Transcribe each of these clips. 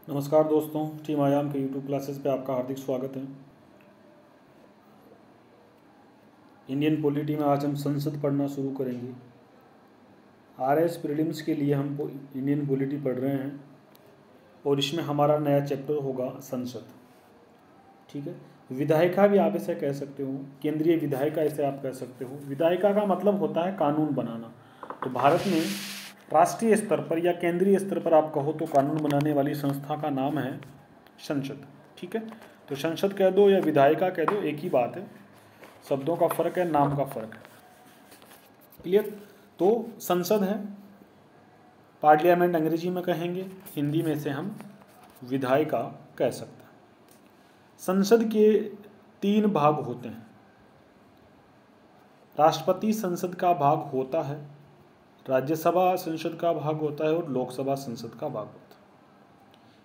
नमस्कार दोस्तों, टीम आयाम के यूट्यूब क्लासेस पे आपका हार्दिक स्वागत है। इंडियन पॉलिटी में आज हम संसद पढ़ना शुरू करेंगे। आरएस प्रीलिम्स के लिए हम इंडियन पॉलिटी पढ़ रहे हैं और इसमें हमारा नया चैप्टर होगा संसद। ठीक है, विधायिका भी आप इसे कह सकते हो, केंद्रीय विधायिका इसे आप कह सकते हो। विधायिका का मतलब होता है कानून बनाना। तो भारत में राष्ट्रीय स्तर पर या केंद्रीय स्तर पर आप कहो तो कानून बनाने वाली संस्था का नाम है संसद। ठीक है, तो संसद कह दो या विधायिका कह दो, एक ही बात है। शब्दों का फर्क है, नाम का फर्क है। क्लियर? तो संसद है, पार्लियामेंट अंग्रेजी में कहेंगे, हिंदी में से हम विधायिका कह सकते हैं। संसद के 3 भाग होते हैं। राष्ट्रपति संसद का भाग होता है, राज्यसभा संसद का भाग होता है और लोकसभा संसद का भाग होता है।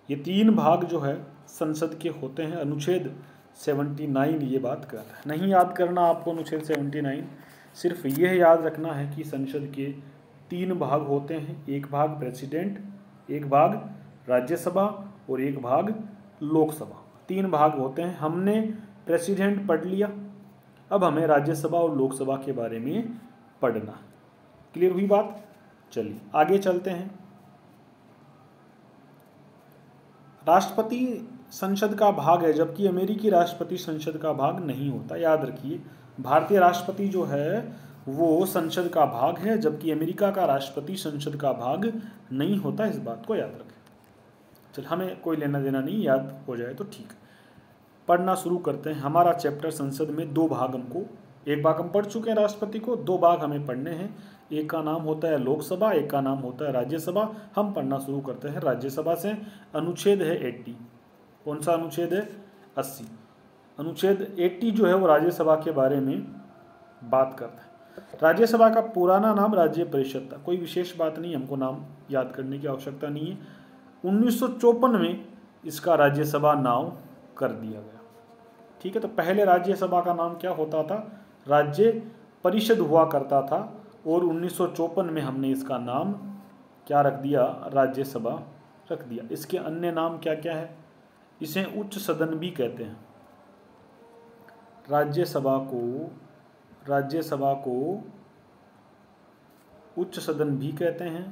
ये 3 भाग जो है संसद के होते हैं। अनुच्छेद 79 ये बात करता है। नहीं याद करना आपको अनुच्छेद 79, सिर्फ यह याद रखना है कि संसद के 3 भाग होते हैं। एक भाग प्रेसिडेंट, एक भाग राज्यसभा और एक भाग लोकसभा। 3 भाग होते हैं। हमने प्रेसिडेंट पढ़ लिया, अब हमें राज्यसभा और लोकसभा के बारे में पढ़ना है। क्लियर हुई बात? चलिए आगे चलते हैं। राष्ट्रपति संसद का भाग है, जबकि अमेरिकी राष्ट्रपति संसद का भाग नहीं होता। याद रखिए, भारतीय राष्ट्रपति जो है वो संसद का भाग है, जबकि अमेरिका का राष्ट्रपति संसद का भाग नहीं होता। इस बात को याद रखें। चल, हमें कोई लेना देना नहीं, याद हो जाए तो ठीक। पढ़ना शुरू करते हैं। हमारा चैप्टर संसद में 2 भाग, हमको एक भाग हम पढ़ चुके हैं राष्ट्रपति को, 2 भाग हमें पढ़ने हैं। एक का नाम होता है लोकसभा, एक का नाम होता है राज्यसभा। हम पढ़ना शुरू करते हैं राज्यसभा से। अनुच्छेद है 80। कौन सा अनुच्छेद है? 80। अनुच्छेद 80 जो है वो राज्यसभा के बारे में बात करता है। राज्यसभा का पुराना नाम राज्य परिषद था। कोई विशेष बात नहीं, हमको नाम याद करने की आवश्यकता नहीं है। 1954 में इसका राज्यसभा नाम कर दिया गया। ठीक है, तो पहले राज्यसभा का नाम क्या होता था? राज्य परिषद हुआ करता था, और 1954 में हमने इसका नाम क्या रख दिया? राज्यसभा रख दिया। इसके अन्य नाम क्या क्या है? इसे उच्च सदन भी कहते हैं। राज्यसभा को उच्च सदन भी कहते हैं।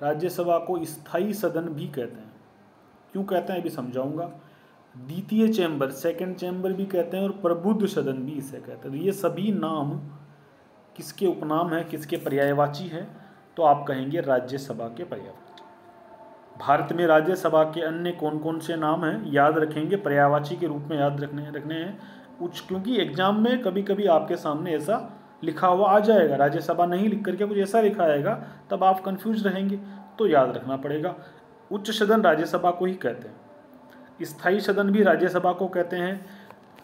राज्यसभा को स्थायी सदन भी कहते हैं। क्यों कहते हैं अभी समझाऊंगा। द्वितीय चैम्बर, सेकंड चैम्बर भी कहते हैं, और प्रबुद्ध सदन भी इसे कहते हैं। तो ये सभी नाम किसके उपनाम है, किसके पर्यायवाची है? तो आप कहेंगे राज्यसभा के पर्यायवाची। भारत में राज्यसभा के अन्य कौन कौन से नाम हैं याद रखेंगे, पर्यायवाची के रूप में याद रखने हैं। क्योंकि एग्जाम में कभी कभी आपके सामने ऐसा लिखा हुआ आ जाएगा, राज्यसभा नहीं लिख करके कुछ ऐसा लिखा आएगा, तब आप कंफ्यूज रहेंगे, तो याद रखना पड़ेगा। उच्च सदन राज्यसभा को ही कहते हैं, स्थायी सदन भी राज्यसभा को कहते हैं,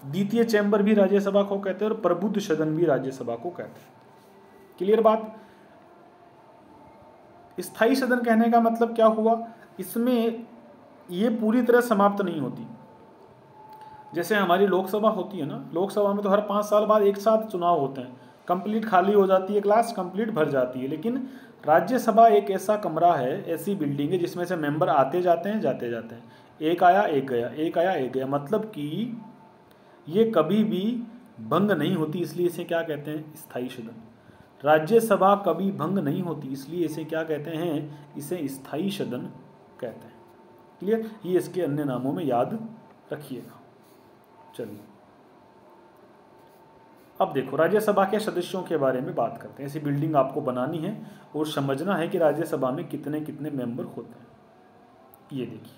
द्वितीय चैम्बर भी राज्यसभा को कहते हैं, और प्रबुद्ध सदन भी राज्यसभा को कहते हैं। क्लियर बात? स्थायी सदन कहने का मतलब क्या हुआ? इसमें ये पूरी तरह समाप्त नहीं होती। जैसे हमारी लोकसभा होती है ना, लोकसभा में तो हर 5 साल बाद एक साथ चुनाव होते हैं, कंप्लीट खाली हो जाती है क्लास, कंप्लीट भर जाती है। लेकिन राज्यसभा एक ऐसा कमरा है, ऐसी बिल्डिंग है जिसमें से मेंबर आते जाते हैं, जाते जाते हैं। एक आया एक गया, एक आया एक गया, मतलब कि ये कभी भी भंग नहीं होती, इसलिए इसे क्या कहते हैं? स्थायी सदन। राज्यसभा कभी भंग नहीं होती, इसलिए इसे क्या कहते हैं? इसे स्थायी सदन कहते हैं। क्लियर? ये इसके अन्य नामों में याद रखिएगा। चलिए अब देखो, राज्यसभा के सदस्यों के बारे में बात करते हैं। ऐसी बिल्डिंग आपको बनानी है और समझना है कि राज्यसभा में कितने कितने मेंबर होते हैं। ये देखिए,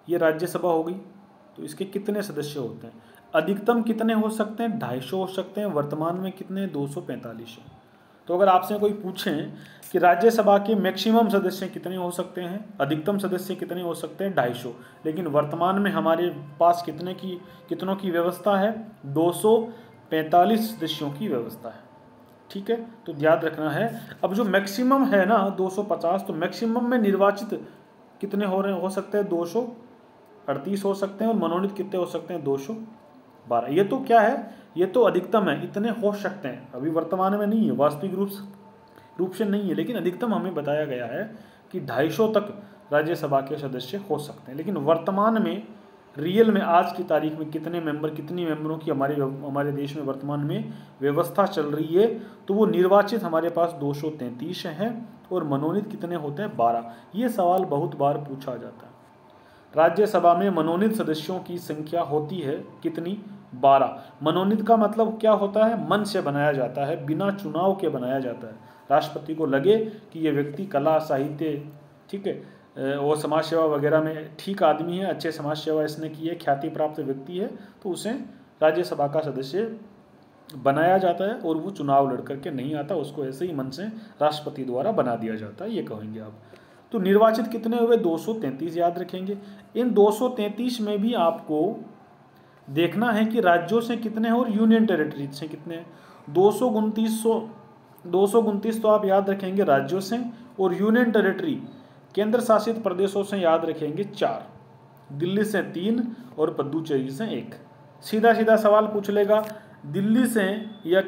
ये राज्यसभा हो गई, तो इसके कितने सदस्य होते हैं? अधिकतम कितने हो सकते हैं? 250 हो सकते हैं। वर्तमान में कितने? 245 हैं। तो अगर आपसे कोई पूछें कि राज्यसभा के मैक्सिमम सदस्य कितने हो सकते हैं, अधिकतम सदस्य कितने हो सकते हैं? 250। लेकिन वर्तमान में हमारे पास कितनों की व्यवस्था है? 245 सदस्यों की व्यवस्था है। ठीक है, तो याद रखना है। अब जो मैक्सिमम है ना 250, तो मैक्सिमम में निर्वाचित कितने हो सकते हैं? 238 हो सकते हैं। और मनोनीत कितने हो सकते हैं? 212। ये तो क्या है? ये तो अधिकतम है, इतने हो सकते हैं। अभी वर्तमान में नहीं है, वास्तविक रूप से नहीं है, लेकिन अधिकतम हमें बताया गया है कि 250 तक राज्यसभा के सदस्य हो सकते हैं। लेकिन वर्तमान में रियल में आज की तारीख में कितने मेंबरों की हमारे देश में वर्तमान में व्यवस्था चल रही है, तो वो निर्वाचित हमारे पास 233 हैं और मनोनीत कितने होते हैं, 12। ये सवाल बहुत बार पूछा जाता है। राज्यसभा में मनोनीत सदस्यों की संख्या होती है कितनी, 12। मनोनीत का मतलब क्या होता है, मन से बनाया जाता है, बिना चुनाव के बनाया जाता है। राष्ट्रपति को लगे कि ये व्यक्ति कला साहित्य, ठीक है, वो समाज सेवा वगैरह में ठीक आदमी है, अच्छे समाज सेवा इसने की है, ख्याति प्राप्त व्यक्ति है, तो उसे राज्यसभा का सदस्य बनाया जाता है और वो चुनाव लड़ करके नहीं आता, उसको ऐसे ही मन से राष्ट्रपति द्वारा बना दिया जाता है, ये कहेंगे आप। तो निर्वाचित कितने हुए, 233 याद रखेंगे। इन 233 में भी आपको देखना है कि राज्यों से कितने हैं और यूनियन टेरिटरी से कितने हैं। 229 तो आप याद रखेंगे राज्यों से, और यूनियन टेरिटरी केंद्र शासित प्रदेशों से याद रखेंगे 4, दिल्ली से 3 और पुदुचेरी से 1। सीधा सीधा सवाल पूछ लेगा, दिल्ली से या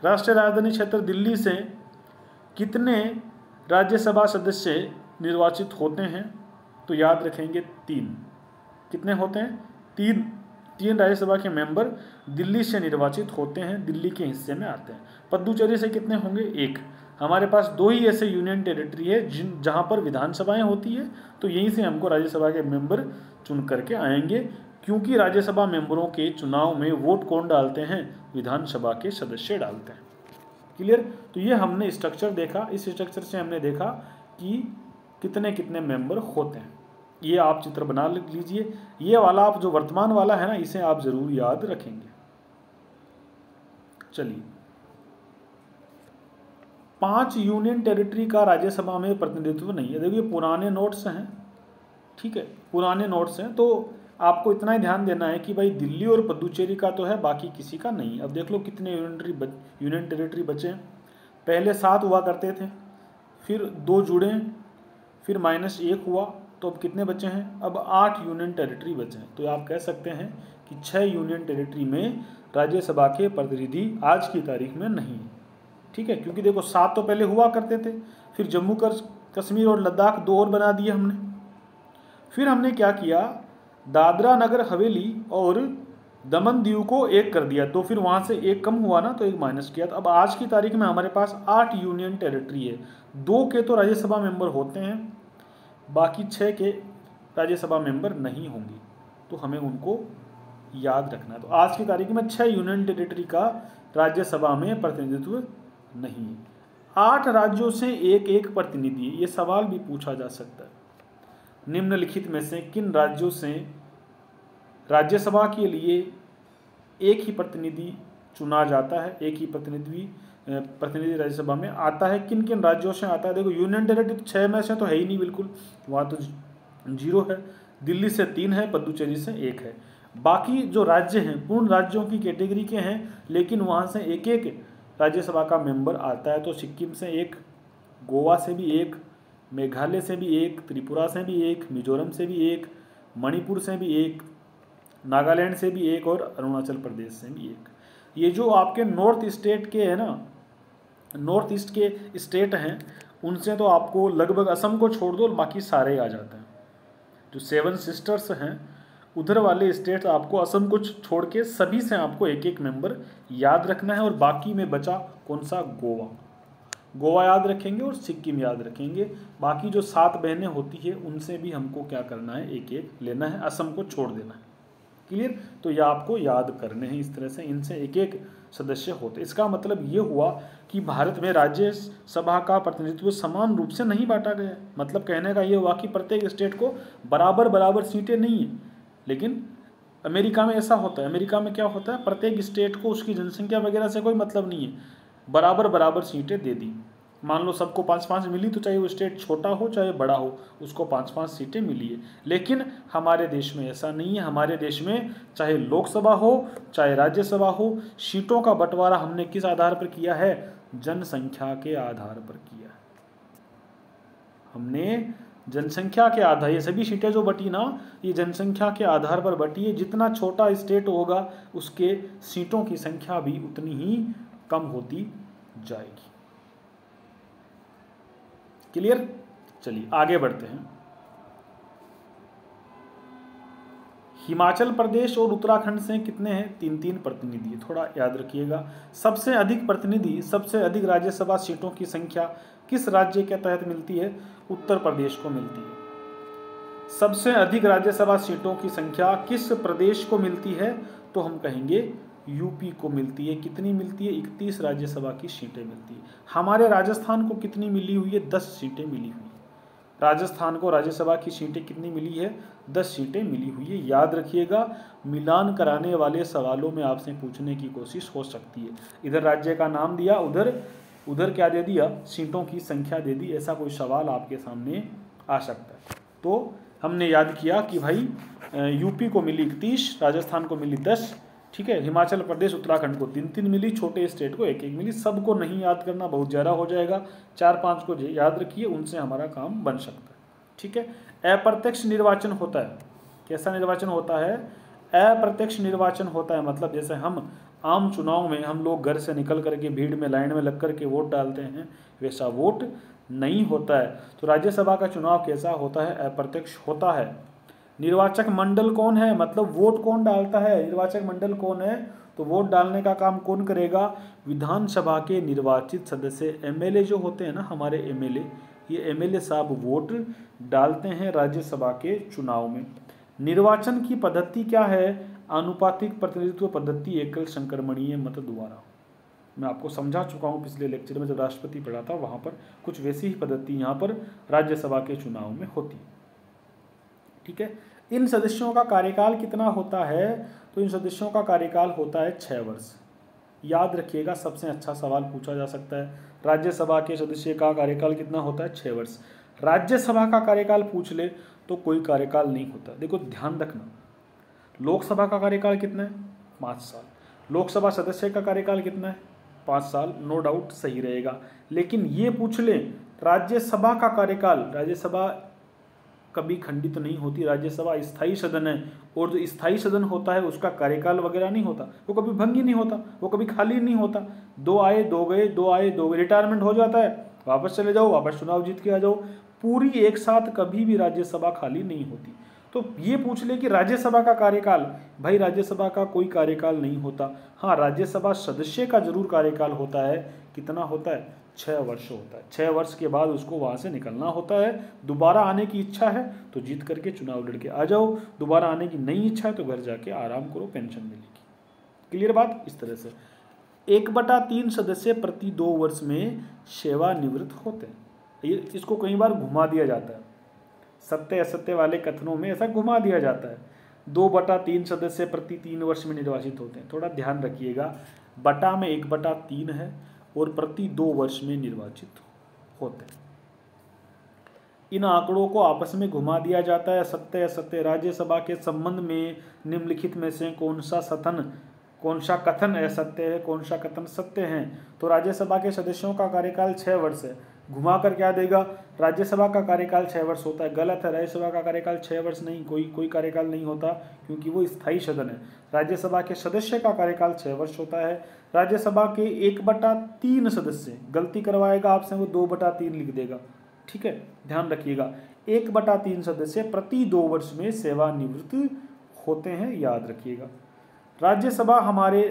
राष्ट्रीय राजधानी क्षेत्र दिल्ली से कितने राज्यसभा सदस्य निर्वाचित होते हैं, तो याद रखेंगे 3। कितने होते हैं, 3 राज्यसभा के मेंबर दिल्ली से निर्वाचित होते हैं, दिल्ली के हिस्से में आते हैं। पुदुचेरी से कितने होंगे, 1। हमारे पास 2 ही ऐसे यूनियन टेरिटरी है जहां पर विधानसभाएं होती है, तो यहीं से हमको राज्यसभा के मेंबर चुन करके आएंगे, क्योंकि राज्यसभा मेंबरों के चुनाव में वोट कौन डालते हैं, विधानसभा के सदस्य डालते हैं। क्लियर। तो ये हमने स्ट्रक्चर देखा, इस स्ट्रक्चर से हमने देखा कि कितने कितने मेंबर होते हैं। ये आप चित्र बना लीजिए, ये वाला आप जो वर्तमान वाला है ना, इसे आप जरूर याद रखेंगे। चलिए, 5 यूनियन टेरिटरी का राज्यसभा में प्रतिनिधित्व नहीं है। देखिए पुराने नोट्स हैं, ठीक है, पुराने नोट्स हैं, तो आपको इतना ही ध्यान देना है कि भाई दिल्ली और पुदुचेरी का तो है, बाकी किसी का नहीं। अब देख लो कितने यूनियन टेरिटरी बचे हैं। पहले 7 हुआ करते थे, फिर 2 जुड़े, फिर -1 हुआ, तो अब कितने बचे हैं, अब 8 यूनियन टेरिटरी बचे हैं। तो आप कह सकते हैं कि 6 यूनियन टेरिटरी में राज्यसभा के प्रतिनिधि आज की तारीख में नहीं है, ठीक है। क्योंकि देखो 7 तो पहले हुआ करते थे, फिर जम्मू कश्मीर और लद्दाख 2 और बना दिए हमने। फिर हमने क्या किया, दादरा नगर हवेली और दमन दीव को 1 कर दिया, तो फिर वहाँ से 1 कम हुआ ना, तो 1 माइनस किया। तो अब आज की तारीख में हमारे पास 8 यूनियन टेरिटरी है। 2 के तो राज्यसभा मेंबर होते हैं, बाकी 6 के राज्यसभा मेंबर नहीं होंगे, तो हमें उनको याद रखना है। तो आज की तारीख में 6 यूनियन टेरिटरी का राज्यसभा में प्रतिनिधित्व नहीं है। 8 राज्यों से एक प्रतिनिधि, ये सवाल भी पूछा जा सकता है, निम्नलिखित में से किन राज्यों से राज्यसभा के लिए एक ही प्रतिनिधि चुना जाता है, एक ही प्रतिनिधि राज्यसभा में आता है, किन किन राज्यों से आता है। देखो यूनियन टेरिटरी 6 में से तो है ही नहीं बिल्कुल, वहाँ तो 0 है। दिल्ली से 3 है, पुदुचेरी से 1 है। बाकी जो राज्य हैं पूर्ण राज्यों की कैटेगरी के हैं, लेकिन वहाँ से एक राज्यसभा का मेंबर आता है। तो सिक्किम से 1, गोवा से भी 1, मेघालय से भी 1, त्रिपुरा से भी 1, मिजोरम से भी 1, मणिपुर से भी 1, नागालैंड से भी 1 और अरुणाचल प्रदेश से भी 1। ये जो आपके नॉर्थ स्टेट के है ना, नॉर्थ ईस्ट के स्टेट हैं, उनसे तो आपको लगभग असम को छोड़ दो बाकी सारे आ जाते हैं। जो 7 सिस्टर्स हैं उधर वाले स्टेट आपको असम को छोड़ के सभी से आपको एक मेंबर याद रखना है। और बाकी में बचा कौन सा, गोवा याद रखेंगे और सिक्किम याद रखेंगे। बाकी जो 7 बहनें होती है उनसे भी हमको क्या करना है, एक लेना है, असम को छोड़ देना है। क्लियर। तो ये आपको याद करने हैं, इस तरह से इनसे एक सदस्य होते। इसका मतलब ये हुआ कि भारत में राज्यसभा का प्रतिनिधित्व समान रूप से नहीं बांटा गया। मतलब कहने का ये हुआ कि प्रत्येक स्टेट को बराबर सीटें नहीं है। लेकिन अमेरिका में ऐसा होता है, अमेरिका में क्या होता है, प्रत्येक स्टेट को उसकी जनसंख्या वगैरह से कोई मतलब नहीं है, बराबर सीटें दे दी। मान लो सबको 5-5 मिली, तो चाहे वो स्टेट छोटा हो चाहे बड़ा हो, उसको 5-5 सीटें मिली है। लेकिन हमारे देश में ऐसा नहीं है। हमारे देश में चाहे लोकसभा हो चाहे राज्यसभा हो, सीटों का बंटवारा हमने किस आधार पर किया है, जनसंख्या के आधार पर किया है। हमने जनसंख्या के आधार, ये सभी सीटें जो बटी ना, ये जनसंख्या के आधार पर बटी है। जितना छोटा स्टेट होगा उसके सीटों की संख्या भी उतनी ही कम होती जाएगी। क्लियर। चलिए आगे बढ़ते हैं। हिमाचल प्रदेश और उत्तराखंड से कितने हैं? 3-3 प्रतिनिधि, थोड़ा याद रखिएगा। सबसे अधिक प्रतिनिधि, सबसे अधिक राज्यसभा सीटों की संख्या किस राज्य के तहत मिलती है? उत्तर प्रदेश को मिलती है। सबसे अधिक राज्यसभा सीटों की संख्या किस प्रदेश को मिलती है? तो हम कहेंगे यूपी को मिलती है। कितनी मिलती है? 31 राज्यसभा की सीटें मिलती है। हमारे राजस्थान को कितनी मिली हुई है? 10 सीटें मिली हुई है। राजस्थान को राज्यसभा की सीटें कितनी मिली है? 10 सीटें मिली हुई है। याद रखिएगा, मिलान कराने वाले सवालों में आपसे पूछने की कोशिश हो सकती है। इधर राज्य का नाम दिया, उधर क्या दे दिया? सीटों की संख्या दे दी। ऐसा कोई सवाल आपके सामने आ सकता है। तो हमने याद किया कि भाई यूपी को मिली 31, राजस्थान को मिली 10, ठीक है, हिमाचल प्रदेश उत्तराखंड को 3-3 मिली, छोटे स्टेट को 1-1 मिली। सबको नहीं याद करना, बहुत ज़्यादा हो जाएगा। 4-5 को याद रखिए, उनसे हमारा काम बन सकता है, ठीक है। अप्रत्यक्ष निर्वाचन होता है। कैसा निर्वाचन होता है? अप्रत्यक्ष निर्वाचन होता है। मतलब जैसे हम आम चुनाव में हम लोग घर से निकल करके भीड़ में लाइन में लग करके वोट डालते हैं, वैसा वोट नहीं होता है। तो राज्यसभा का चुनाव कैसा होता है? अप्रत्यक्ष होता है। निर्वाचक मंडल कौन है? मतलब वोट कौन डालता है? निर्वाचक मंडल कौन है? तो वोट डालने का काम कौन करेगा? विधानसभा के निर्वाचित सदस्य, एमएलए जो होते हैं ना, हमारे एमएलए, ये एमएलए साहब वोट डालते हैं राज्यसभा के चुनाव में। निर्वाचन की पद्धति क्या है? आनुपातिक प्रतिनिधित्व पद्धति, एकल संक्रमणीय मत द्वारा। मैं आपको समझा चुका हूँ पिछले लेक्चर में, जब राष्ट्रपति पढ़ा था वहाँ पर कुछ वैसी ही पद्धति यहाँ पर राज्यसभा के चुनाव में होती है, ठीक है। इन सदस्यों का कार्यकाल कितना होता है? तो इन सदस्यों का कार्यकाल होता है 6 वर्ष। याद रखिएगा, सबसे अच्छा सवाल पूछा जा सकता है। राज्यसभा के सदस्य का कार्यकाल कितना होता है? 6 वर्ष। राज्यसभा का कार्यकाल पूछ ले तो कोई कार्यकाल नहीं होता। देखो ध्यान रखना, लोकसभा का कार्यकाल कितना है? 5 साल। लोकसभा सदस्य का कार्यकाल कितना है? 5 साल। नो डाउट सही रहेगा। लेकिन ये पूछ ले राज्यसभा का कार्यकाल, राज्यसभा कभी खंडित नहीं होती। राज्यसभा स्थायी सदन है, और जो स्थायी सदन होता है उसका कार्यकाल वगैरह नहीं होता, वो कभी भंग ही नहीं होता, वो कभी खाली नहीं होता। 2 आए 2 गए, 2 आए 2 गए, रिटायरमेंट हो जाता है, वापस चले जाओ, वापस चुनाव जीत के आ जाओ। पूरी एक साथ कभी भी राज्यसभा खाली नहीं होती। तो ये पूछ ले कि राज्यसभा का कार्यकाल, भाई राज्यसभा का कोई कार्यकाल नहीं होता। हाँ, राज्यसभा सदस्य का जरूर कार्यकाल होता है। कितना होता है? 6 वर्ष होता है। 6 वर्ष के बाद उसको वहाँ से निकलना होता है। दोबारा आने की इच्छा है तो जीत करके चुनाव लड़ के आ जाओ, दोबारा आने की नहीं इच्छा है तो घर जाके आराम करो, पेंशन मिलेगी। क्लियर बात? इस तरह से 1/3 सदस्य प्रति 2 वर्ष में सेवानिवृत्त होते हैं। ये इसको कई बार घुमा दिया जाता है, सत्य असत्य वाले कथनों में ऐसा घुमा दिया जाता है। 2/3 सदस्य प्रति 3 वर्ष में निर्वाचित होते हैं। थोड़ा ध्यान रखिएगा, बटा में 1/3 है और प्रति 2 वर्ष में निर्वाचित होते हैं। इन आंकड़ों को आपस में घुमा दिया जाता है। सत्य असत्य, राज्यसभा के संबंध में निम्नलिखित में से कौन सा कथन असत्य है, कौन सा कथन सत्य है? तो राज्यसभा के सदस्यों का कार्यकाल 6 वर्ष है। घुमा कर क्या देगा? राज्यसभा का कार्यकाल 6 वर्ष होता है। गलत है, राज्यसभा का कार्यकाल 6 वर्ष नहीं, कोई कार्यकाल नहीं होता, क्योंकि वो स्थायी सदन है। राज्यसभा के सदस्य का कार्यकाल 6 वर्ष होता है। राज्यसभा के 1/3 सदस्य, गलती करवाएगा आपसे वो 2/3 लिख देगा, ठीक है, ध्यान रखिएगा। 1/3 सदस्य प्रति 2 वर्ष में सेवानिवृत्त होते हैं, याद रखिएगा। राज्यसभा हमारे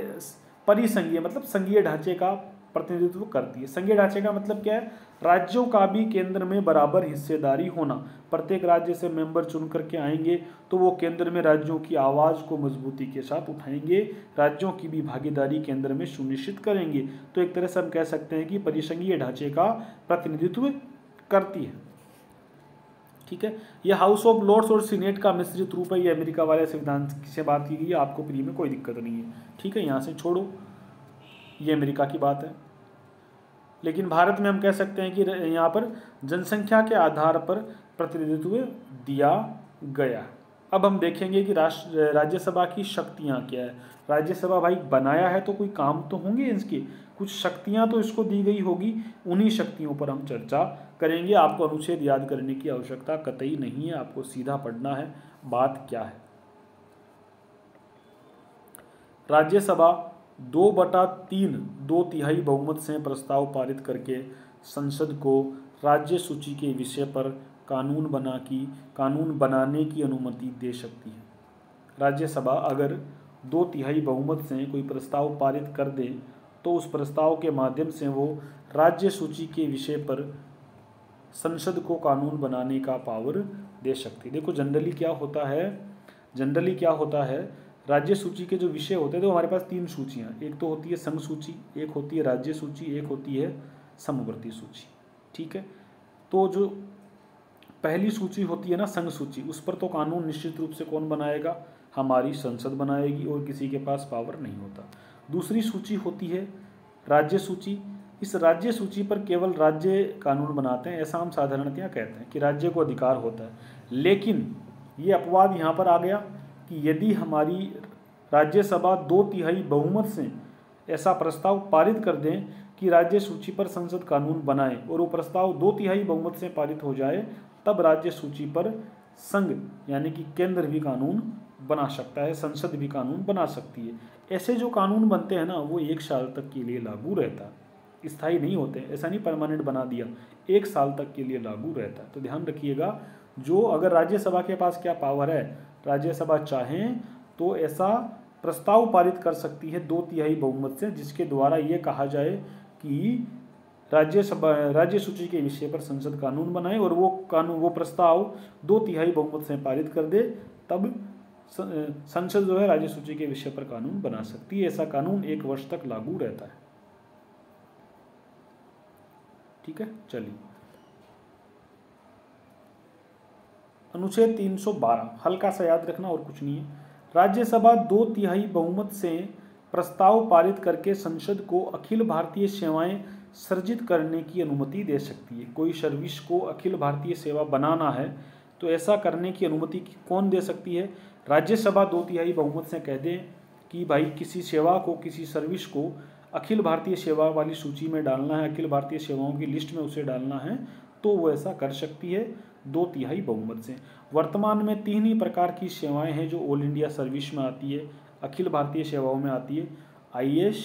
परिसंघीय मतलब संघीय ढांचे का प्रतिनिधित्व करती है। संघीय ढांचे का मतलब क्या है? राज्यों का भी केंद्र में बराबर हिस्सेदारी होना। प्रत्येक राज्य से मेंबर चुन करके आएंगे तो वो केंद्र में राज्यों की आवाज़ को मजबूती के साथ उठाएंगे, राज्यों की भी भागीदारी केंद्र में सुनिश्चित करेंगे। तो एक तरह से हम कह सकते हैं कि परिसंघीय ढांचे का प्रतिनिधित्व करती है, ठीक है। यह हाउस ऑफ लॉर्ड्स और सीनेट का मिश्रित रूप है। ये अमेरिका वाले संविधान से बात की गई है, आपको प्री में कोई दिक्कत नहीं है, ठीक है, यहाँ से छोड़ो, ये अमेरिका की बात है। लेकिन भारत में हम कह सकते हैं कि यहाँ पर जनसंख्या के आधार पर प्रतिनिधित्व दिया गया। अब हम देखेंगे कि राज्यसभा की शक्तियाँ क्या है। राज्यसभा भाई बनाया है तो कोई काम तो होंगे इसके, कुछ शक्तियाँ तो इसको दी गई होगी, उन्हीं शक्तियों पर हम चर्चा करेंगे। आपको अनुच्छेद याद करने की आवश्यकता कतई नहीं है, आपको सीधा पढ़ना है बात क्या है। राज्यसभा 2/3 2/3 बहुमत से प्रस्ताव पारित करके संसद को राज्य सूची के विषय पर कानून बनाने की अनुमति दे सकती है। राज्यसभा अगर 2/3 बहुमत से कोई प्रस्ताव पारित कर दे तो उस प्रस्ताव के माध्यम से वो राज्य सूची के विषय पर संसद को कानून बनाने का पावर दे सकती है। देखो जनरली क्या होता है, राज्य सूची के जो विषय होते हैं तो हमारे पास 3 सूचियाँ, एक तो होती है संघ सूची, एक होती है राज्य सूची, एक होती है समवर्ती सूची। ठीक है, तो जो पहली सूची होती है ना संघ सूची, उस पर तो कानून निश्चित रूप से कौन बनाएगा, हमारी संसद बनाएगी और किसी के पास पावर नहीं होता। दूसरी सूची होती है राज्य सूची, इस राज्य सूची पर केवल राज्य कानून बनाते हैं, ऐसा हम साधारणतया कहते हैं कि राज्य को अधिकार होता है। लेकिन ये अपवाद यहाँ पर आ गया कि यदि हमारी राज्यसभा 2/3 बहुमत से ऐसा प्रस्ताव पारित कर दें कि राज्य सूची पर संसद कानून बनाए और वो प्रस्ताव 2/3 बहुमत से पारित हो जाए, तब राज्य सूची पर संघ यानी कि केंद्र भी कानून बना सकता है, संसद भी कानून बना सकती है। ऐसे जो कानून बनते हैं ना वो 1 साल तक के लिए लागू रहता है, स्थायी नहीं होते, ऐसा नहीं परमानेंट बना दिया, 1 साल तक के लिए लागू रहता है। तो ध्यान रखिएगा, जो अगर राज्यसभा के पास क्या पावर है, राज्यसभा चाहें तो ऐसा प्रस्ताव पारित कर सकती है 2/3 बहुमत से, जिसके द्वारा ये कहा जाए कि राज्य सूची के विषय पर संसद कानून बनाए और वो प्रस्ताव 2/3 बहुमत से पारित कर दे, तब संसद जो है राज्य सूची के विषय पर कानून बना सकती है। ऐसा कानून 1 वर्ष तक लागू रहता है। ठीक है, चलिए अनुच्छेद 312 हल्का सा याद रखना और कुछ नहीं है। राज्यसभा 2/3 बहुमत से प्रस्ताव पारित करके संसद को अखिल भारतीय सेवाएं सृजित करने की अनुमति दे सकती है। कोई सर्विस को अखिल भारतीय सेवा बनाना है तो ऐसा करने की अनुमति कौन दे सकती है, राज्यसभा 2/3 बहुमत से कह दें कि भाई किसी सेवा को, किसी सर्विस को अखिल भारतीय सेवा वाली सूची में डालना है, अखिल भारतीय सेवाओं की लिस्ट में उसे डालना है, तो वो ऐसा कर सकती है 2/3 बहुमत से। वर्तमान में 3 ही प्रकार की सेवाएं हैं जो ऑल इंडिया सर्विस में आती है, अखिल भारतीय सेवाओं में आती है, IAS,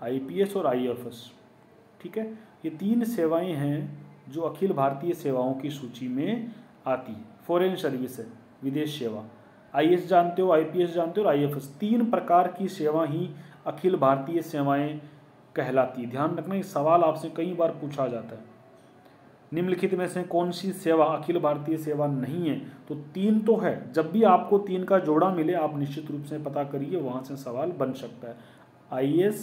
IPS और IFS। ठीक है, ये 3 सेवाएं हैं जो अखिल भारतीय सेवाओं की सूची में आती है। फॉरेन सर्विस है, विदेश सेवा, IAS जानते हो, IPS जानते हो और IFS, 3 प्रकार की सेवा ही अखिल भारतीय सेवाएं कहलाती है। ध्यान रखना, ये सवाल आपसे कई बार पूछा जाता है, निम्नलिखित में से कौन सी सेवा अखिल भारतीय सेवा नहीं है, तो 3 तो है। जब भी आपको 3 का जोड़ा मिले आप निश्चित रूप से पता करिए, वहाँ से सवाल बन सकता है। IAS,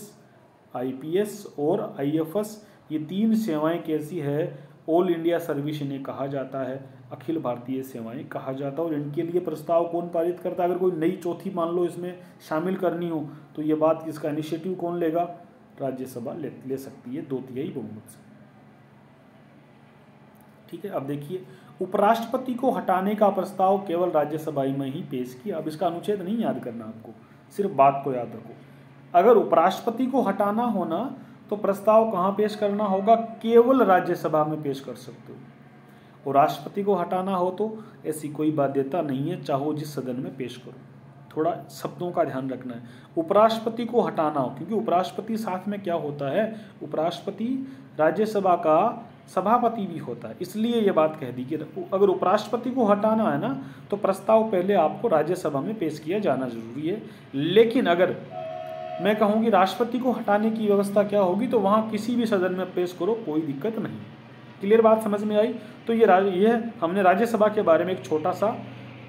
IPS और IFS, ये 3 सेवाएं कैसी है, ऑल इंडिया सर्विस इन्हें कहा जाता है, अखिल भारतीय सेवाएं कहा जाता है। और इनके लिए प्रस्ताव कौन पारित करता है, अगर कोई नई चौथी मान लो इसमें शामिल करनी हो तो ये बात, इसका इनिशिएटिव कौन लेगा, राज्यसभा ले सकती है 2/3 बहुमत से। ठीक है, अब देखिए, उपराष्ट्रपति को हटाने का प्रस्ताव केवल राज्यसभा में ही पेश किया। अब इसका अनुच्छेद नहीं याद करना आपको, सिर्फ बात को याद रखो। अगर उपराष्ट्रपति को हटाना होना तो प्रस्ताव कहाँ पेश करना होगा, केवल राज्यसभा में पेश कर सकते हो। और राष्ट्रपति को हटाना हो तो ऐसी कोई बाध्यता नहीं है, चाहो जिस सदन में पेश करो। थोड़ा शब्दों का ध्यान रखना है। उपराष्ट्रपति को हटाना हो, क्योंकि उपराष्ट्रपति साथ में क्या होता है, उपराष्ट्रपति राज्यसभा का सभापति भी होता है, इसलिए ये बात कह दी कि अगर उपराष्ट्रपति को हटाना है ना तो प्रस्ताव पहले आपको राज्यसभा में पेश किया जाना जरूरी है। लेकिन अगर मैं कहूँ कि राष्ट्रपति को हटाने की व्यवस्था क्या होगी, तो वहाँ किसी भी सदन में पेश करो, कोई दिक्कत नहीं। क्लियर बात समझ में आई। तो ये हमने राज्यसभा के बारे में एक छोटा सा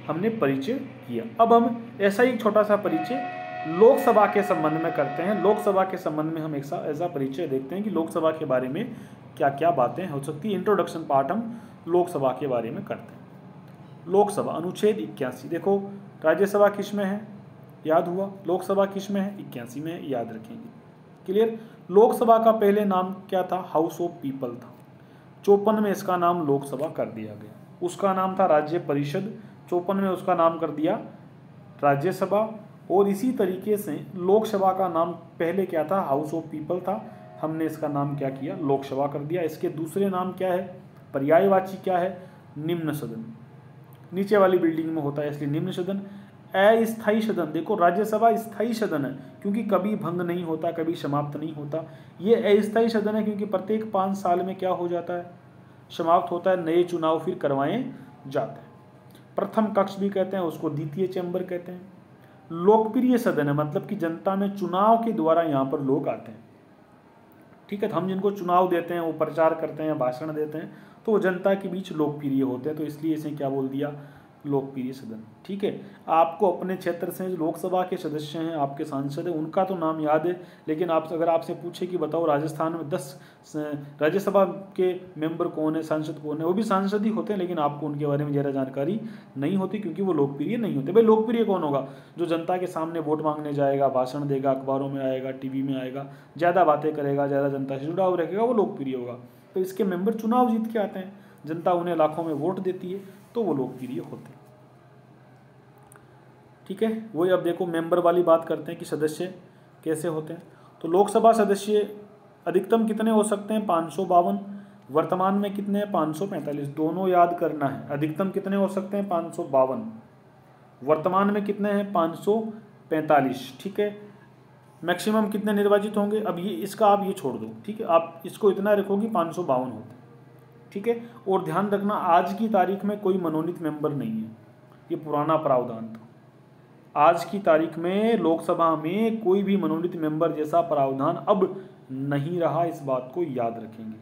हमने परिचय किया। अब हम ऐसा ही एक छोटा सा परिचय लोकसभा के संबंध में करते हैं। लोकसभा के संबंध में हम एक ऐसा परिचय देखते हैं कि लोकसभा के बारे में क्या क्या बातें हो सकती है। इंट्रोडक्शन पार्ट हम लोकसभा के बारे में करते हैं। लोकसभा अनुच्छेद 81, देखो राज्यसभा किस में है, याद हुआ, लोकसभा किस में है, 81 में है, याद रखेंगे। क्लियर। लोकसभा का पहले नाम क्या था, हाउस ऑफ पीपल था। 54 में इसका नाम लोकसभा कर दिया गया। उसका नाम था राज्य परिषद, 54 में उसका नाम कर दिया राज्यसभा। और इसी तरीके से लोकसभा का नाम पहले क्या था, हाउस ऑफ पीपल था, हमने इसका नाम क्या किया, लोकसभा कर दिया। इसके दूसरे नाम क्या है, पर्यायवाची क्या है, निम्न सदन, नीचे वाली बिल्डिंग में होता है इसलिए निम्न सदन। अस्थायी सदन, देखो राज्यसभा स्थायी सदन है क्योंकि कभी भंग नहीं होता, कभी समाप्त नहीं होता। ये अस्थायी सदन है क्योंकि प्रत्येक 5 साल में क्या हो जाता है, समाप्त होता है, नए चुनाव फिर करवाए जाते हैं। प्रथम कक्ष भी कहते हैं उसको, द्वितीय चैम्बर कहते हैं। लोकप्रिय सदन है, मतलब कि जनता में चुनाव के द्वारा यहाँ पर लोग आते हैं। ठीक है, तो हम जिनको चुनाव देते हैं वो प्रचार करते हैं, भाषण देते हैं, तो वो जनता के बीच लोकप्रिय होते हैं, तो इसलिए इसे क्या बोल दिया, लोकप्रिय सदन। ठीक है, आपको अपने क्षेत्र से लोकसभा के सदस्य हैं, आपके सांसद हैं, उनका तो नाम याद है, लेकिन आप अगर आपसे पूछे कि बताओ राजस्थान में 10 राज्यसभा के मेंबर कौन है, सांसद कौन है, वो भी सांसद ही होते हैं, लेकिन आपको उनके बारे में ज़्यादा जानकारी नहीं होती, क्योंकि वो लोकप्रिय नहीं होते। भाई लोकप्रिय कौन होगा, जो जनता के सामने वोट मांगने जाएगा, भाषण देगा, अखबारों में आएगा, टीवी में आएगा, ज़्यादा बातें करेगा, ज़्यादा जनता से जुड़ा हुआ रहेगा, वो लोकप्रिय होगा। तो इसके मेंबर चुनाव जीत के आते हैं, जनता उन्हें लाखों में वोट देती है, तो वो लोकप्रिय होते हैं। ठीक है, वही अब देखो मेंबर वाली बात करते हैं कि सदस्य कैसे होते हैं। तो लोकसभा सदस्य अधिकतम कितने हो सकते हैं, 552। वर्तमान में कितने हैं, 545। दोनों याद करना है, अधिकतम कितने हो सकते हैं, 552। वर्तमान में कितने हैं, 545। ठीक है, मैक्सिमम कितने निर्वाचित होंगे, अब ये इसका आप ये छोड़ दो। ठीक है, आप इसको इतना रखो कि 552 होते हैं। ठीक है, और ध्यान रखना आज की तारीख में कोई मनोनीत मेंबर नहीं है, ये पुराना प्रावधान था। आज की तारीख में लोकसभा में कोई भी मनोनीत मेंबर जैसा प्रावधान अब नहीं रहा, इस बात को याद रखेंगे।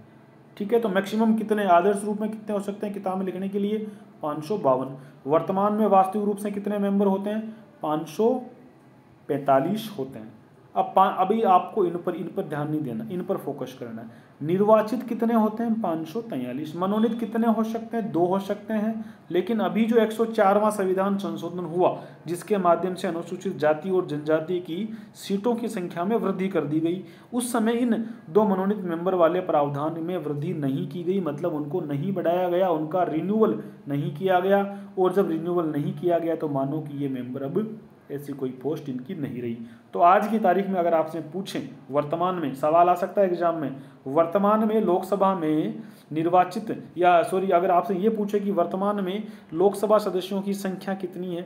ठीक है, तो मैक्सिमम कितने, आदर्श रूप में कितने हो सकते हैं किताब में लिखने के लिए, 552। वर्तमान में वास्तविक रूप से कितने मेंबर होते हैं, 545 होते हैं। अब अभी आपको इन पर ध्यान नहीं देना, इन पर फोकस करना है। निर्वाचित कितने होते हैं, 543। मनोनीत कितने हो सकते हैं, 2 हो सकते हैं। लेकिन अभी जो 104वां संविधान संशोधन हुआ, जिसके माध्यम से अनुसूचित जाति और जनजाति की सीटों की संख्या में वृद्धि कर दी गई, उस समय इन 2 मनोनीत मेंबर वाले प्रावधान में वृद्धि नहीं की गई, मतलब उनको नहीं बढ़ाया गया, उनका रिन्यूअल नहीं किया गया। और जब रिन्यूअल नहीं किया गया तो मानो कि ये मेंबर अब ऐसी कोई पोस्ट इनकी नहीं रही। तो आज की तारीख में अगर आपसे पूछें, वर्तमान में सवाल आ सकता है एग्जाम में, वर्तमान में लोकसभा में निर्वाचित अगर आपसे ये पूछे कि वर्तमान में लोकसभा सदस्यों की संख्या कितनी है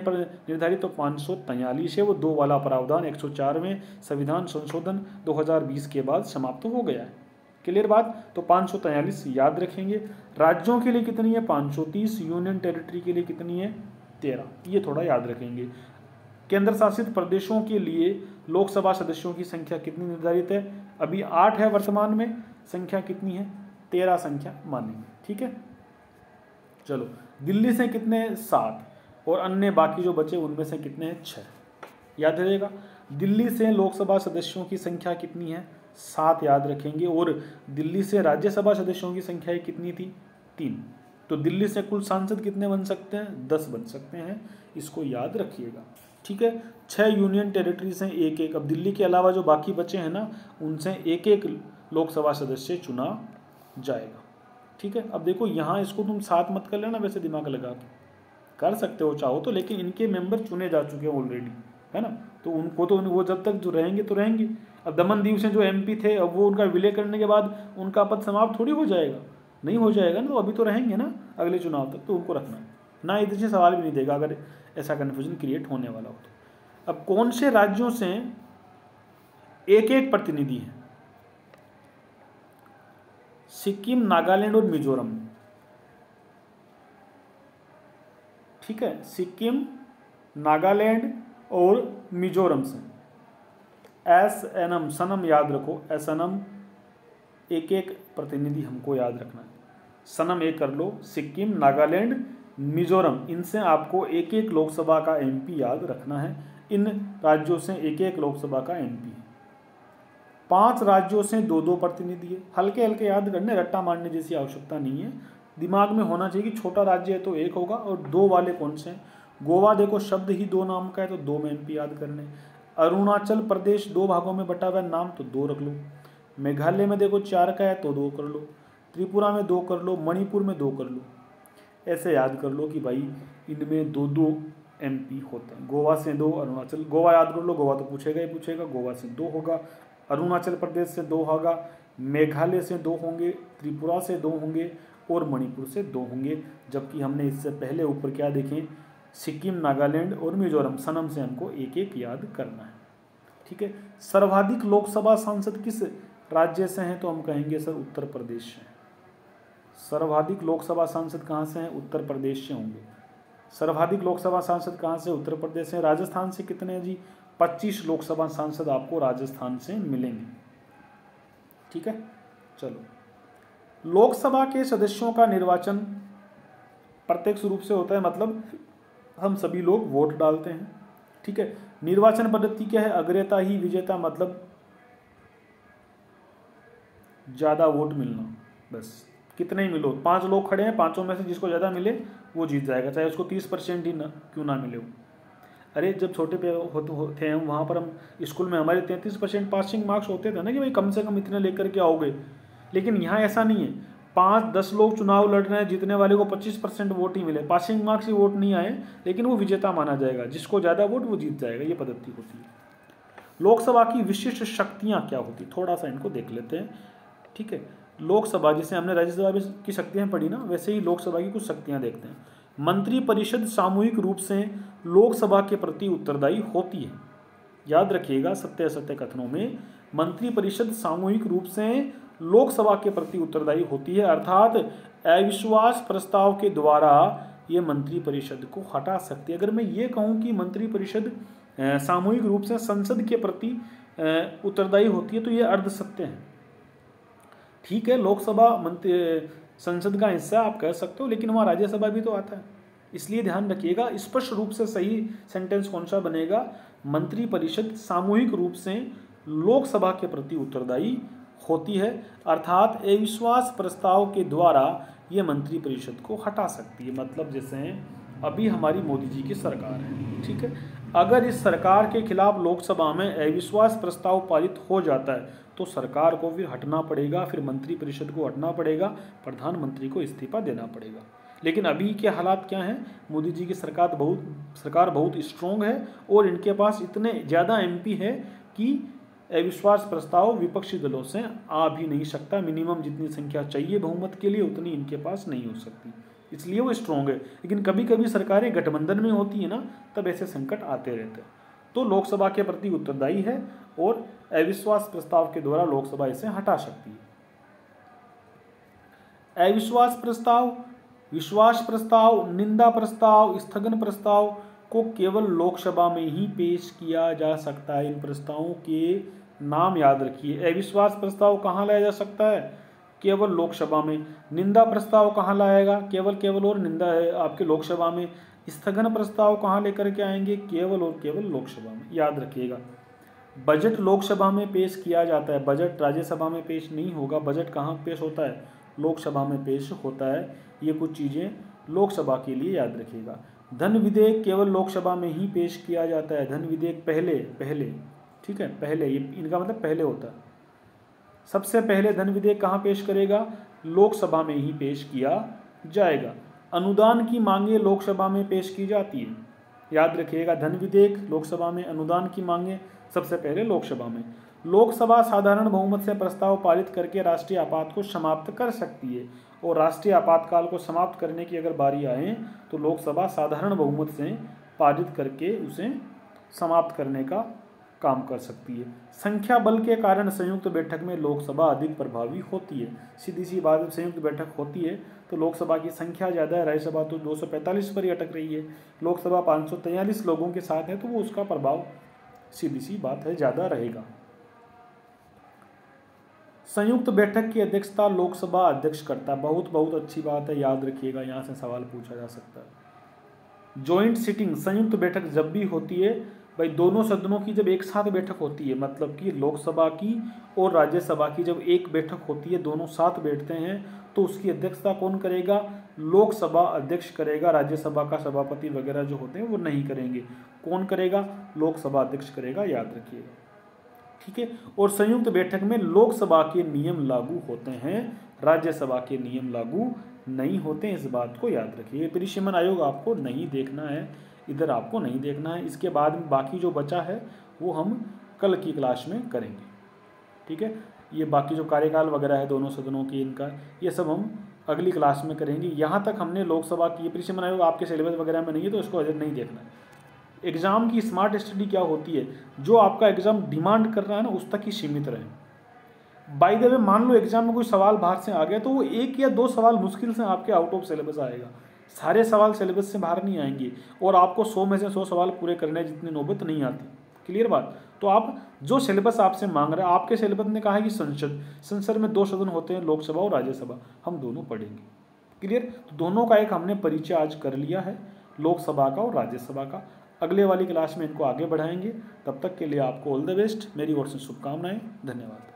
पर निर्धारित, तो 543 है। वो 2 वाला प्रावधान 104वें संविधान संशोधन 2020 के बाद समाप्त हो गया है। क्लियर बात, तो 543 याद रखेंगे। राज्यों के लिए कितनी है, 530। यूनियन टेरिटरी के लिए कितनी है, 13। ये थोड़ा याद रखेंगे। केंद्र शासित प्रदेशों के लिए लोकसभा सदस्यों की संख्या कितनी निर्धारित है, अभी 8 है, वर्तमान में संख्या कितनी है, 13 संख्या मानेंगे। ठीक है, चलो दिल्ली से कितने, 7, और अन्य बाकी जो बचे उनमें से कितने हैं, 6। याद रहेगा, दिल्ली से लोकसभा सदस्यों की संख्या कितनी है, 7 याद रखेंगे। और दिल्ली से राज्यसभा सदस्यों की संख्या कितनी थी, 3। तो दिल्ली से कुल सांसद कितने बन सकते हैं, 10 बन सकते हैं, इसको याद रखिएगा। ठीक है, 6 यूनियन टेरिटरीज हैं, 1-1। अब दिल्ली के अलावा जो बाकी बचे हैं ना, उनसे 1-1 लोकसभा सदस्य चुना जाएगा। ठीक है, अब देखो यहाँ इसको तुम 7 मत कर लेना, वैसे दिमाग लगा के कर सकते हो चाहो तो, लेकिन इनके मेंबर चुने जा चुके हैं ऑलरेडी, है ना, तो उनको तो वो जब तक जो रहेंगे तो रहेंगे। अब दमन दीव से जो MP थे, अब वो उनका विलय करने के बाद उनका पद समाप्त थोड़ी हो जाएगा, नहीं हो जाएगा ना, तो अभी तो रहेंगे ना अगले चुनाव तक, तो उनको रखना है ना, इधर से सवाल भी नहीं देगा अगर ऐसा कन्फ्यूजन क्रिएट होने वाला हो तो। अब कौन से राज्यों से 1-1 प्रतिनिधि हैं, सिक्किम, नागालैंड और मिजोरम। ठीक है, सिक्किम, नागालैंड और मिजोरम से SNM, सनम याद रखो, SNM 1-1 प्रतिनिधि हमको याद रखना है। सनम 1 कर लो, सिक्किम, नागालैंड, मिजोरम, इनसे आपको 1-1 लोकसभा का MP याद रखना है। इन राज्यों से 1-1 लोकसभा का MP है। 5 राज्यों से 2-2 प्रतिनिधि है। हल्के हल्के याद करने, रट्टा मारने जैसी आवश्यकता नहीं है, दिमाग में होना चाहिए कि छोटा राज्य है तो 1 होगा। और 2 वाले कौन से हैं, गोवा देखो शब्द ही 2 नाम का है तो 2 में MP याद करने। अरुणाचल प्रदेश 2 भागों में बटा हुआ नाम तो 2 रख लो। मेघालय में देखो 4 का है तो 2 कर लो। त्रिपुरा में 2 कर लो, मणिपुर में 2 कर लो। ऐसे याद कर लो कि भाई इनमें 2-2 MP होते हैं। गोवा से 2, अरुणाचल, गोवा याद कर लो, गोवा तो पूछेगा ही पूछेगा, गोवा से 2 होगा। अरुणाचल प्रदेश से 2 होगा, मेघालय से 2 होंगे, त्रिपुरा से 2 होंगे और मणिपुर से 2 होंगे। जबकि हमने इससे पहले ऊपर क्या देखें, सिक्किम, नागालैंड और मिजोरम, सनम से हमको 1-1 याद करना है। ठीक है, सर्वाधिक लोकसभा सांसद किस राज्य से हैं, तो हम कहेंगे सर उत्तर प्रदेश से। सर्वाधिक लोकसभा सांसद कहाँ से हैं? उत्तर प्रदेश से होंगे। सर्वाधिक लोकसभा सांसद कहाँ से? उत्तर प्रदेश से। राजस्थान से कितने हैं जी? 25 लोकसभा सांसद आपको राजस्थान से मिलेंगे। ठीक है, चलो। लोकसभा के सदस्यों का निर्वाचन प्रत्यक्ष रूप से होता है, मतलब हम सभी लोग वोट डालते हैं। ठीक है, निर्वाचन पद्धति क्या है? अग्रता ही विजेता, मतलब ज़्यादा वोट मिलना। बस कितने ही मिलो, 5 लोग खड़े हैं, 5 में से जिसको ज़्यादा मिले वो जीत जाएगा, चाहे उसको 30% ही ना क्यों ना मिले हो। अरे जब छोटे पे होते हैं वहाँ पर हम स्कूल में हमारे 33% पासिंग मार्क्स होते थे ना, कि भाई कम से कम इतने लेकर के आओगे। लेकिन यहाँ ऐसा नहीं है, 5-10 लोग चुनाव लड़ रहे हैं, जीतने वाले को 25% वोट ही मिले, पासिंग मार्क्स ही वोट नहीं आए, लेकिन वो विजेता माना जाएगा, जिसको ज़्यादा वोट वो जीत जाएगा। ये पद्धति होती है। लोकसभा की विशिष्ट शक्तियाँ क्या होती, थोड़ा सा इनको देख लेते हैं। ठीक है, लोकसभा, जैसे हमने राज्यसभा की शक्तियाँ पढ़ी ना, वैसे ही लोकसभा की कुछ शक्तियाँ देखते हैं। मंत्रिपरिषद सामूहिक रूप से लोकसभा के प्रति उत्तरदायी होती है। याद रखिएगा, सत्य असत्य कथनों में मंत्रिपरिषद सामूहिक रूप से लोकसभा के प्रति उत्तरदायी होती है, अर्थात अविश्वास प्रस्ताव के द्वारा ये मंत्रिपरिषद को हटा सकती है। अगर मैं ये कहूँ कि मंत्रिपरिषद सामूहिक रूप से संसद के प्रति उत्तरदायी होती है, तो ये अर्ध सत्य है। ठीक है, लोकसभा संसद का हिस्सा आप कह सकते हो, लेकिन वहाँ राज्यसभा भी तो आता है, इसलिए ध्यान रखिएगा। स्पष्ट रूप से सही सेंटेंस कौन सा बनेगा? मंत्रिपरिषद सामूहिक रूप से लोकसभा के प्रति उत्तरदायी होती है, अर्थात अविश्वास प्रस्ताव के द्वारा ये मंत्रिपरिषद को हटा सकती है। मतलब जैसे अभी हमारी मोदी जी की सरकार है, ठीक है, अगर इस सरकार के खिलाफ लोकसभा में अविश्वास प्रस्ताव पारित हो जाता है तो सरकार को फिर हटना पड़ेगा, फिर मंत्रिपरिषद को हटना पड़ेगा, प्रधानमंत्री को इस्तीफा देना पड़ेगा। लेकिन अभी के हालात क्या हैं? मोदी जी की सरकार बहुत स्ट्रॉन्ग है और इनके पास इतने ज़्यादा एमपी है कि अविश्वास प्रस्ताव विपक्षी दलों से आ भी नहीं सकता। मिनिमम जितनी संख्या चाहिए बहुमत के लिए उतनी इनके पास नहीं हो सकती, इसलिए वो स्ट्रॉन्ग है। लेकिन कभी कभी सरकारें गठबंधन में होती है ना, तब ऐसे संकट आते रहते हैं। तो लोकसभा के प्रति उत्तरदायी है और अविश्वास प्रस्ताव के द्वारा लोकसभा इसे हटा सकती है। अविश्वास प्रस्ताव, विश्वास प्रस्ताव, निंदा प्रस्ताव, स्थगन प्रस्ताव को केवल लोकसभा में ही पेश किया जा सकता है। इन प्रस्तावों के नाम याद रखिए। अविश्वास प्रस्ताव कहाँ लाया जा सकता है? केवल लोकसभा में। निंदा प्रस्ताव कहाँ लाएगा? केवल और निंदा है आपके लोकसभा में। स्थगन प्रस्ताव कहाँ लेकर के आएंगे? केवल और केवल लोकसभा में। याद रखिएगा। बजट लोकसभा में पेश किया जाता है, बजट राज्यसभा में पेश नहीं होगा। बजट कहाँ पेश होता है? लोकसभा में पेश होता है। ये कुछ चीज़ें लोकसभा के लिए याद रखिएगा। धन विधेयक केवल लोकसभा में ही पेश किया जाता है। धन विधेयक पहले, ठीक है, पहले, ये इनका मतलब पहले होता है। सबसे पहले धन विधेयक कहाँ पेश करेगा? लोकसभा में ही पेश किया जाएगा। अनुदान की मांगे लोकसभा में पेश की जाती है। याद रखिएगा, धन विधेयक लोकसभा में, अनुदान की मांगे सबसे पहले लोकसभा में। लोकसभा साधारण बहुमत से प्रस्ताव पारित करके राष्ट्रीय आपात को समाप्त कर सकती है, और राष्ट्रीय आपातकाल को समाप्त करने की अगर बारी आए तो लोकसभा साधारण बहुमत से पारित करके उसे समाप्त करने का काम कर सकती है। संख्या बल के कारण संयुक्त बैठक में लोकसभा अधिक प्रभावी होती है। सीधी सी बात, संयुक्त बैठक होती है तो लोकसभा की संख्या ज़्यादा है, राज्यसभा तो 245 पर ही अटक रही है, लोकसभा 543 लोगों के साथ है, तो वो उसका प्रभाव सीधी सी बात है ज़्यादा रहेगा। संयुक्त बैठक की अध्यक्षता लोकसभा अध्यक्ष करता है। बहुत अच्छी बात है, याद रखिएगा, यहाँ से सवाल पूछा जा सकता है। जॉइंट सिटिंग, संयुक्त बैठक जब भी होती है भाई, दोनों सदनों की जब एक साथ बैठक होती है, मतलब कि लोकसभा की और राज्यसभा की जब एक बैठक होती है, दोनों साथ बैठते हैं, तो उसकी अध्यक्षता कौन करेगा? लोकसभा अध्यक्ष करेगा। राज्यसभा का सभापति वगैरह जो होते हैं वो नहीं करेंगे। कौन करेगा? लोकसभा अध्यक्ष करेगा, याद रखिएगा, ठीक है। और संयुक्त बैठक में लोकसभा के नियम लागू होते हैं, राज्यसभा के नियम लागू नहीं होते हैं, इस बात को याद रखिए। परिसीमन आयोग आपको नहीं देखना है, इधर आपको नहीं देखना है। इसके बाद में बाकी जो बचा है वो हम कल की क्लास में करेंगे, ठीक है। ये बाकी जो कार्यकाल वगैरह है दोनों सदनों की, इनका ये सब हम अगली क्लास में करेंगे। यहाँ तक हमने लोकसभा की, परिसीमन आयोग आपके सिलेबस वगैरह में नहीं है तो इसको इधर नहीं देखना है। एग्ज़ाम की स्मार्ट स्टडी क्या होती है? जो आपका एग्ज़ाम डिमांड कर रहा है ना, उस तक ही सीमित रहें। बाय द वे मान लो एग्जाम में कोई सवाल बाहर से आ गया तो वो 1 या 2 सवाल मुश्किल से आपके आउट ऑफ सिलेबस आएगा, सारे सवाल सिलेबस से बाहर नहीं आएंगे, और आपको 100 में से 100 सवाल पूरे करने जितनी नौबत नहीं आती। क्लियर बात। तो आप जो सिलेबस आपसे मांग रहे हैं, आपके सिलेबस ने कहा है कि संसद में 2 सदन होते हैं, लोकसभा और राज्यसभा, हम दोनों पढ़ेंगे। क्लियर। तो दोनों का एक हमने परिचय आज कर लिया है, लोकसभा का और राज्यसभा का। अगले वाली क्लास में इनको आगे बढ़ाएंगे। तब तक के लिए आपको ऑल द बेस्ट, मेरी ओर से शुभकामनाएं। धन्यवाद।